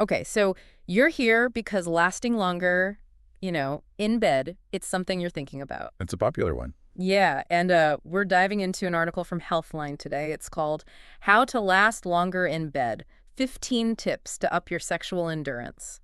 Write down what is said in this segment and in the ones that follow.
Okay, so you're here because lasting longer, in bed, it's something you're thinking about. It's a popular one. Yeah, and we're diving into an article from Healthline today. It's called How to Last Longer in Bed: 15 Tips to Up Your Sexual Endurance.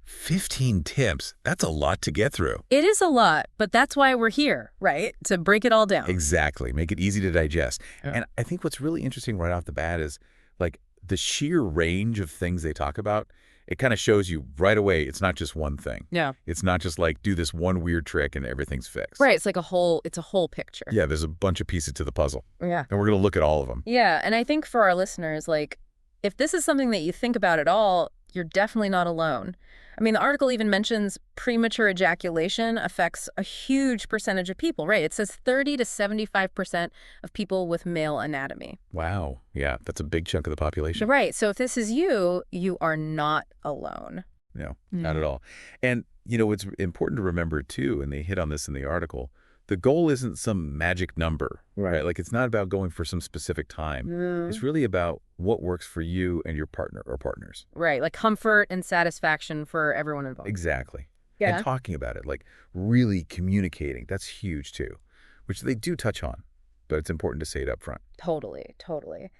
15 tips. That's a lot to get through. It is a lot, but that's why we're here, right? To break it all down. Exactly. Make it easy to digest. Yeah. And I think what's really interesting right off the bat is like the sheer range of things they talk about. It kind of shows you right away it's not just one thing. Yeah. It's not just like do this one weird trick and everything's fixed. Right, it's a whole picture. Yeah, there's a bunch of pieces to the puzzle. Yeah. And we're going to look at all of them. Yeah, and I think for our listeners, like, if this is something that you think about at all, you're definitely not alone. I mean, the article even mentions premature ejaculation affects a huge percentage of people, right? It says 30 to 75% of people with male anatomy. Wow. Yeah, that's a big chunk of the population. Right, so if this is you, you are not alone. No, not at all. And, it's important to remember, too, and they hit on this in the article, the goal isn't some magic number, right? Like, it's not about going for some specific time. It's really about what works for you and your partner or partners. Right, like comfort and satisfaction for everyone involved. Exactly. And Yeah. talking about it, like really communicating, that's huge, too, which they do touch on, but it's important to say it up front. Totally, totally.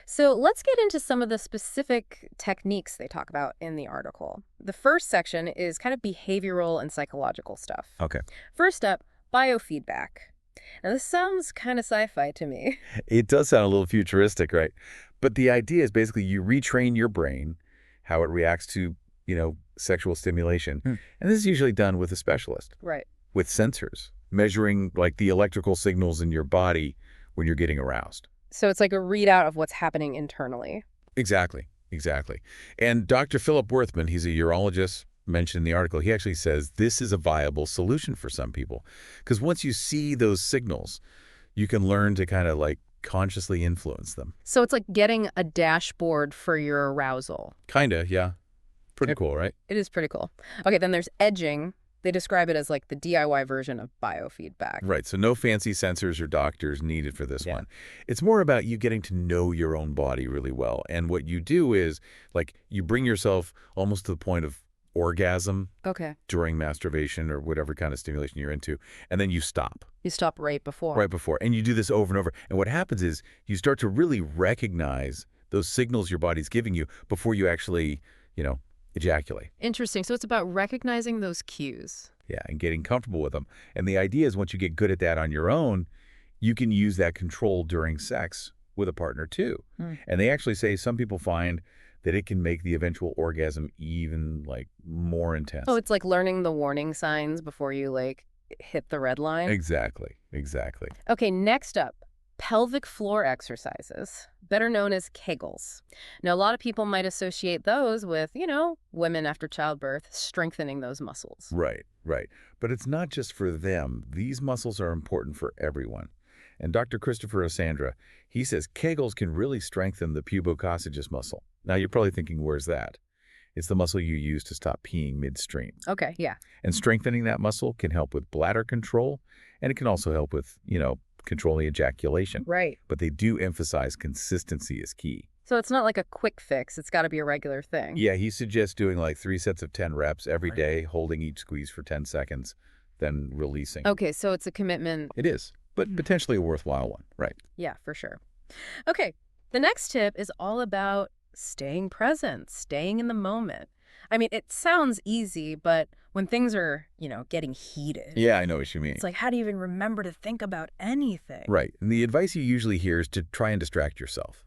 So let's get into some of the specific techniques they talk about in the article. The first section is kind of behavioral and psychological stuff. Okay. First up, biofeedback. Now, this sounds kind of sci-fi to me. It does sound a little futuristic, right? But the idea is basically you retrain your brain, how it reacts to, sexual stimulation. And this is usually done with a specialist, Right. with sensors, measuring like the electrical signals in your body when you're getting aroused. So it's like a readout of what's happening internally. Exactly, exactly. And Dr. Philip Worthman, he's a urologist, mentioned in the article, he actually says this is a viable solution for some people. Because once you see those signals, you can learn to kind of like consciously influence them. So it's like getting a dashboard for your arousal. Kinda, yeah. Pretty cool, right? It is pretty cool. Okay, then there's edging. They describe it as like the DIY version of biofeedback. Right, so no fancy sensors or doctors needed for this Yeah. one. It's more about you getting to know your own body really well. And what you do is, like, you bring yourself almost to the point of orgasm Okay. during masturbation or whatever kind of stimulation you're into, and then you stop You stop right before. right before. And you do this over and over. And what happens is you start to really recognize those signals your body's giving you before you actually, ejaculate. Interesting. So it's about recognizing those cues. Yeah, and getting comfortable with them. And the idea is once you get good at that on your own, you can use that control during sex with a partner too. And they actually say some people find that it can make the eventual orgasm even like more intense. Oh, it's like learning the warning signs before you like hit the red line. Exactly, exactly. Okay, next up, pelvic floor exercises, better known as Kegels. Now, a lot of people might associate those with, women after childbirth, strengthening those muscles. Right, right. But it's not just for them. These muscles are important for everyone. And Dr. Christopher Asandra, he says Kegels can really strengthen the pubococcygeus muscle. Now, you're probably thinking, where's that? It's the muscle you use to stop peeing midstream. Okay, yeah. And strengthening that muscle can help with bladder control, and it can also help with, controlling ejaculation. Right. But they do emphasize consistency is key. So it's not like a quick fix. It's got to be a regular thing. Yeah, he suggests doing like 3 sets of 10 reps every day, holding each squeeze for 10 seconds, then releasing. Okay, so it's a commitment. It is, but potentially a worthwhile one, right? Yeah, for sure. Okay, the next tip is all about staying present, staying in the moment. I mean, it sounds easy, but when things are, getting heated, Yeah, I know what you mean. it's like, how do you even remember to think about anything? Right, and the advice you usually hear is to try and distract yourself.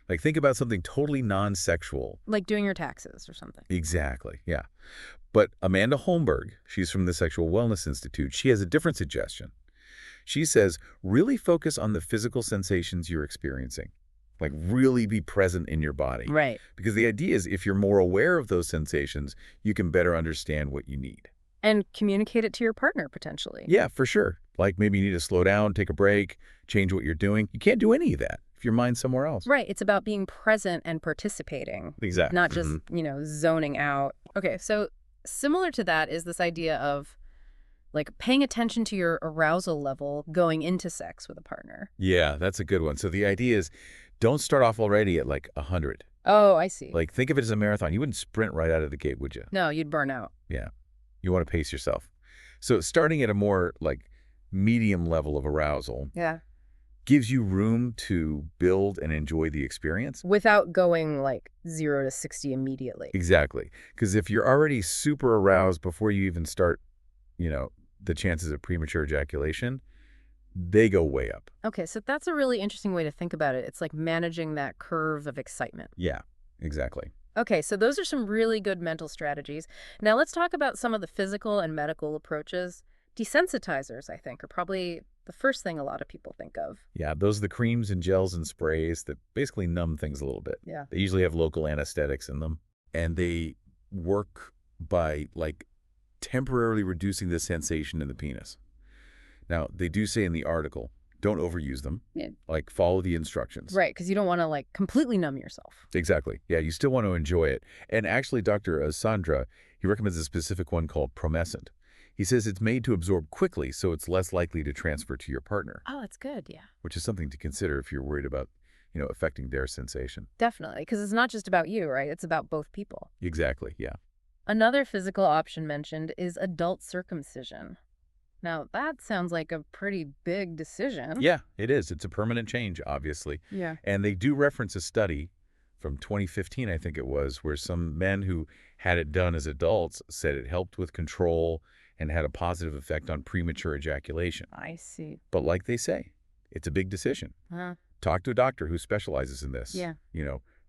Like think about something totally non-sexual. Like doing your taxes or something. Exactly, yeah. But Amanda Holmberg, she's from the Sexual Wellness Institute, she has a different suggestion. She says, really focus on the physical sensations you're experiencing. Like really be present in your body. Right. Because the idea is if you're more aware of those sensations, you can better understand what you need. And communicate it to your partner, potentially. Yeah, for sure. Like maybe you need to slow down, take a break, change what you're doing. You can't do any of that if your mind's somewhere else. Right. It's about being present and participating, Exactly. not just, zoning out. Okay, so similar to that is this idea of like paying attention to your arousal level going into sex with a partner. Yeah, that's a good one. So the idea is don't start off already at like 100. Oh, I see. Like, think of it as a marathon. You wouldn't sprint right out of the gate, would you? No, you'd burn out. Yeah. You want to pace yourself. So starting at a more, like, medium level of arousal Yeah. gives you room to build and enjoy the experience. Without going like 0 to 60 immediately. Exactly. Because if you're already super aroused before you even start, the chances of premature ejaculation, they go way up. Okay, so that's a really interesting way to think about it. It's like managing that curve of excitement. Yeah, exactly. Okay, so those are some really good mental strategies. Now let's talk about some of the physical and medical approaches. Desensitizers, I think, are probably the first thing a lot of people think of. Yeah, those are the creams and gels and sprays that basically numb things a little bit. Yeah. They usually have local anesthetics in them, and they work by, like, temporarily reducing the sensation in the penis. Now, they do say in the article, don't overuse them. Yeah. Like, follow the instructions. Right, because you don't want to like completely numb yourself. Exactly. Yeah, you still want to enjoy it. And actually, Dr. Sandra, he recommends a specific one called Promescent. He says it's made to absorb quickly, so it's less likely to transfer to your partner, Oh, that's good, yeah. which is something to consider if you're worried about, affecting their sensation. Definitely, because it's not just about you, right? It's about both people. Exactly, yeah. Another physical option mentioned is adult circumcision. Now, that sounds like a pretty big decision. Yeah, it is. It's a permanent change, obviously. Yeah. And they do reference a study from 2015, I think it was, where some men who had it done as adults said it helped with control and had a positive effect on premature ejaculation. I see. But like they say, it's a big decision. Huh. Talk to a doctor who specializes in this. Yeah.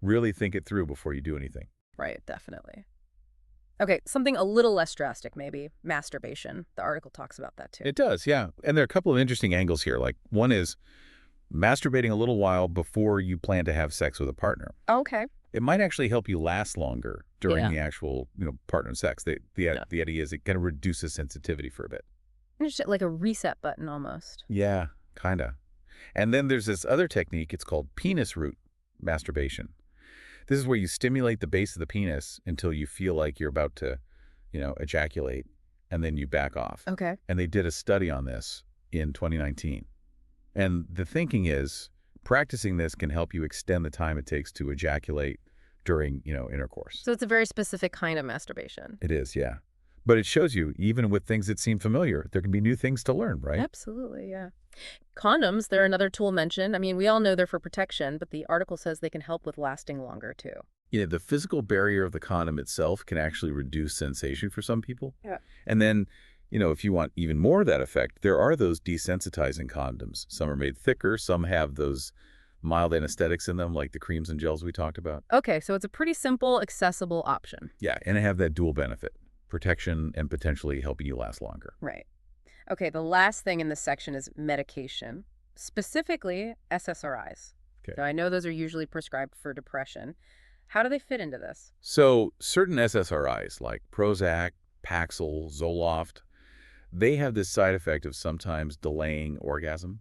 Really think it through before you do anything. Right, definitely. Okay, something a little less drastic, maybe. Masturbation. The article talks about that too. It does, yeah. And there are a couple of interesting angles here. Like, one is masturbating a little while before you plan to have sex with a partner. Okay. It might actually help you last longer during Yeah. the actual, partner sex. The Yeah. idea is it kind of reduces sensitivity for a bit. Just like a reset button almost. Yeah, kind of. And then there's this other technique. It's called penis root masturbation. This is where you stimulate the base of the penis until you feel like you're about to, ejaculate, and then you back off. Okay. And they did a study on this in 2019. And the thinking is practicing this can help you extend the time it takes to ejaculate during, intercourse. So it's a very specific kind of masturbation. It is, yeah. But it shows you, even with things that seem familiar, there can be new things to learn, right? Absolutely, yeah. Condoms, they're another tool mentioned. I mean, we all know they're for protection, but the article says they can help with lasting longer too. The physical barrier of the condom itself can actually reduce sensation for some people. Yeah. And then, if you want even more of that effect, there are those desensitizing condoms. Some are made thicker. Some have those mild anesthetics in them, like the creams and gels we talked about. Okay, so it's a pretty simple, accessible option. Yeah, and they have that dual benefit, protection and potentially helping you last longer. Right. Okay, the last thing in this section is medication, specifically SSRIs. Okay. So I know those are usually prescribed for depression. How do they fit into this? So certain SSRIs like Prozac, Paxil, Zoloft, they have this side effect of sometimes delaying orgasm,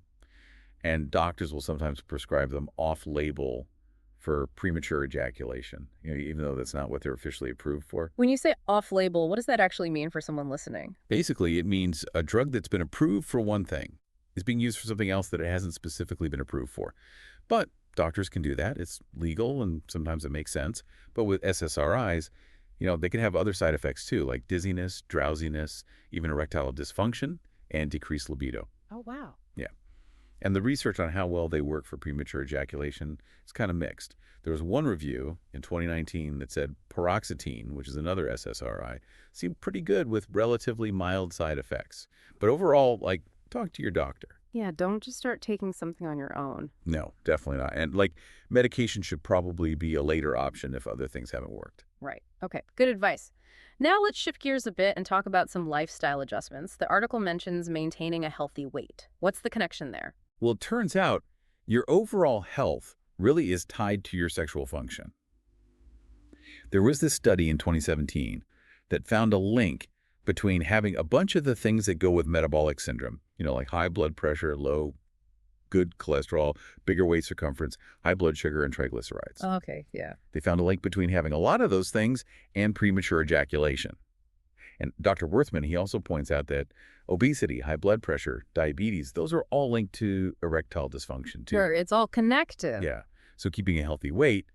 and doctors will sometimes prescribe them off-label for premature ejaculation, even though that's not what they're officially approved for. When you say off-label, what does that actually mean for someone listening? Basically, it means a drug that's been approved for one thing is being used for something else that it hasn't specifically been approved for. But doctors can do that. It's legal, and sometimes it makes sense. But with SSRIs, they can have other side effects too, like dizziness, drowsiness, even erectile dysfunction, and decreased libido. Oh, wow. Yeah. And the research on how well they work for premature ejaculation is kind of mixed. There was one review in 2019 that said paroxetine, which is another SSRI, seemed pretty good with relatively mild side effects. But overall, talk to your doctor. Yeah, don't just start taking something on your own. No, definitely not. And medication should probably be a later option if other things haven't worked. Right. Okay, good advice. Now let's shift gears a bit and talk about some lifestyle adjustments. The article mentions maintaining a healthy weight. What's the connection there? Well, it turns out your overall health really is tied to your sexual function. There was this study in 2017 that found a link between having a bunch of the things that go with metabolic syndrome, like high blood pressure, low good cholesterol, bigger waist circumference, high blood sugar, and triglycerides. Okay, yeah. They found a link between having a lot of those things and premature ejaculation. And Dr. Worthman, he also points out that obesity, high blood pressure, diabetes, those are all linked to erectile dysfunction too. Sure, it's all connected. Yeah. So keeping a healthy weight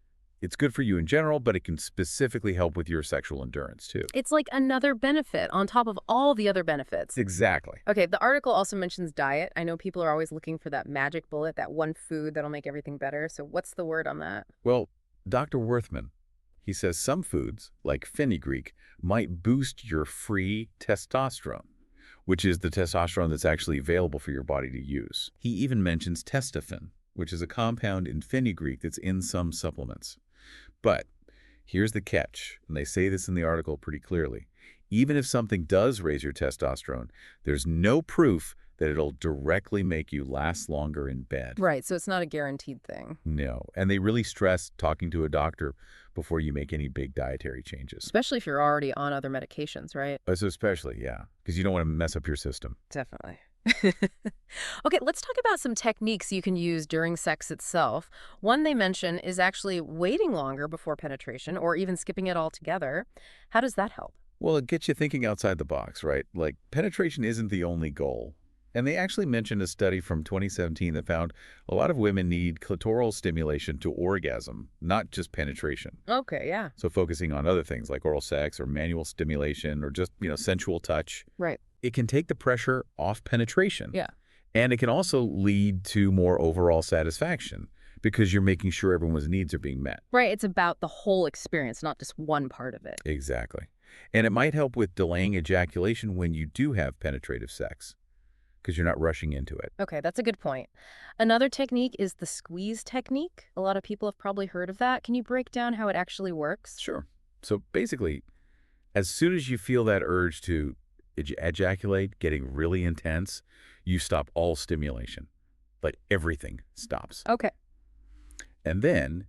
It's good for you in general, but it can specifically help with your sexual endurance, too. It's like another benefit on top of all the other benefits. Exactly. Okay, the article also mentions diet. I know people are always looking for that magic bullet, that one food that'll make everything better. So what's the word on that? Well, Dr. Worthman, he says some foods, like fenugreek, might boost your free testosterone, which is the testosterone that's actually available for your body to use. He even mentions testofen, which is a compound in fenugreek that's in some supplements. But here's the catch, and they say this in the article pretty clearly. Even if something does raise your testosterone, there's no proof that it'll directly make you last longer in bed. Right, so it's not a guaranteed thing. No, and they really stress talking to a doctor before you make any big dietary changes. Especially if you're already on other medications, right? So especially, yeah, because you don't want to mess up your system. Definitely. Okay, let's talk about some techniques you can use during sex itself. One they mention is actually waiting longer before penetration or even skipping it altogether. How does that help? Well, it gets you thinking outside the box, right? Like, penetration isn't the only goal. And they actually mentioned a study from 2017 that found a lot of women need clitoral stimulation to orgasm, not just penetration. Okay, yeah. So focusing on other things like oral sex or manual stimulation or just, sensual touch, Right. it can take the pressure off penetration. Yeah. And it can also lead to more overall satisfaction because you're making sure everyone's needs are being met. Right, it's about the whole experience, not just one part of it. Exactly. And it might help with delaying ejaculation when you do have penetrative sex because you're not rushing into it. Okay, that's a good point. Another technique is the squeeze technique. A lot of people have probably heard of that. Can you break down how it actually works? Sure. So basically, as soon as you feel that urge to ejaculate getting really intense, you stop all stimulation. Like everything stops. Okay. And then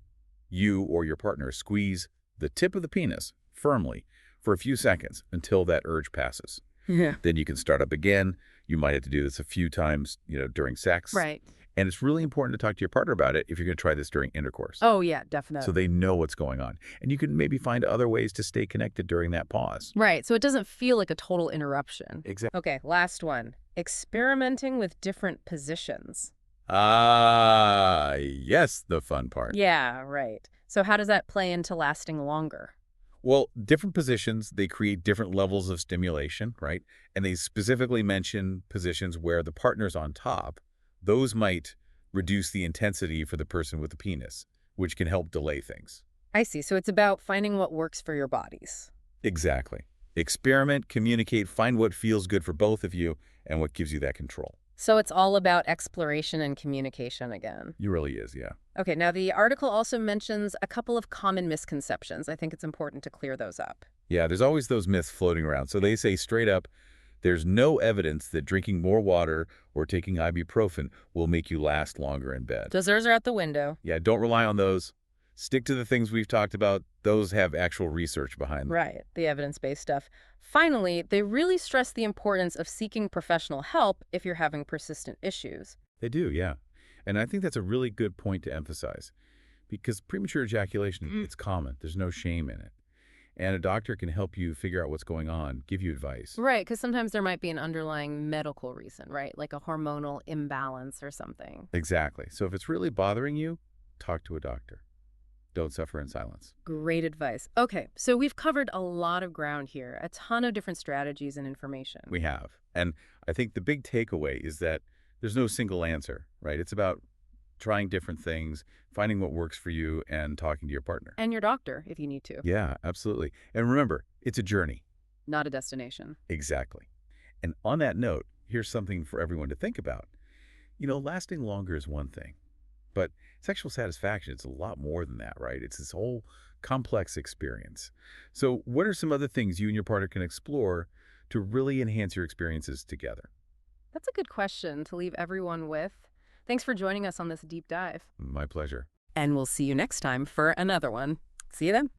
you or your partner squeeze the tip of the penis firmly for a few seconds until that urge passes. Yeah. Then you can start up again. You might have to do this a few times, during sex. Right. And it's really important to talk to your partner about it if you're going to try this during intercourse. Oh, yeah, definitely. So they know what's going on. And you can maybe find other ways to stay connected during that pause. Right, so it doesn't feel like a total interruption. Exactly. Okay, last one. Experimenting with different positions. Ah, yes, the fun part. Yeah, right. So how does that play into lasting longer? Well, different positions, they create different levels of stimulation, right? And they specifically mention positions where the partner's on top. Those might reduce the intensity for the person with the penis, which can help delay things. I see. So it's about finding what works for your bodies. Exactly. Experiment, communicate, find what feels good for both of you and what gives you that control. So it's all about exploration and communication again. It really is, yeah. Okay, now the article also mentions a couple of common misconceptions. I think it's important to clear those up. Yeah, there's always those myths floating around. So they say straight up, there's no evidence that drinking more water or taking ibuprofen will make you last longer in bed. Those are out the window. Yeah, don't rely on those. Stick to the things we've talked about. Those have actual research behind them. Right, the evidence-based stuff. Finally, they really stress the importance of seeking professional help if you're having persistent issues. They do, yeah. And I think that's a really good point to emphasize because premature ejaculation, it's common. There's no shame in it. And a doctor can help you figure out what's going on, give you advice. Right, because sometimes there might be an underlying medical reason, right? Like a hormonal imbalance or something. Exactly. So if it's really bothering you, talk to a doctor. Don't suffer in silence. Great advice. Okay, so we've covered a lot of ground here, a ton of different strategies and information. We have. And I think the big takeaway is that there's no single answer, right? It's about trying different things, finding what works for you, and talking to your partner. And your doctor, if you need to. Yeah, absolutely. And remember, it's a journey. Not a destination. Exactly. And on that note, here's something for everyone to think about. Lasting longer is one thing, but sexual satisfaction, it's a lot more than that, right? It's this whole complex experience. So what are some other things you and your partner can explore to really enhance your experiences together? That's a good question to leave everyone with. Thanks for joining us on this deep dive. My pleasure. And we'll see you next time for another one. See you then.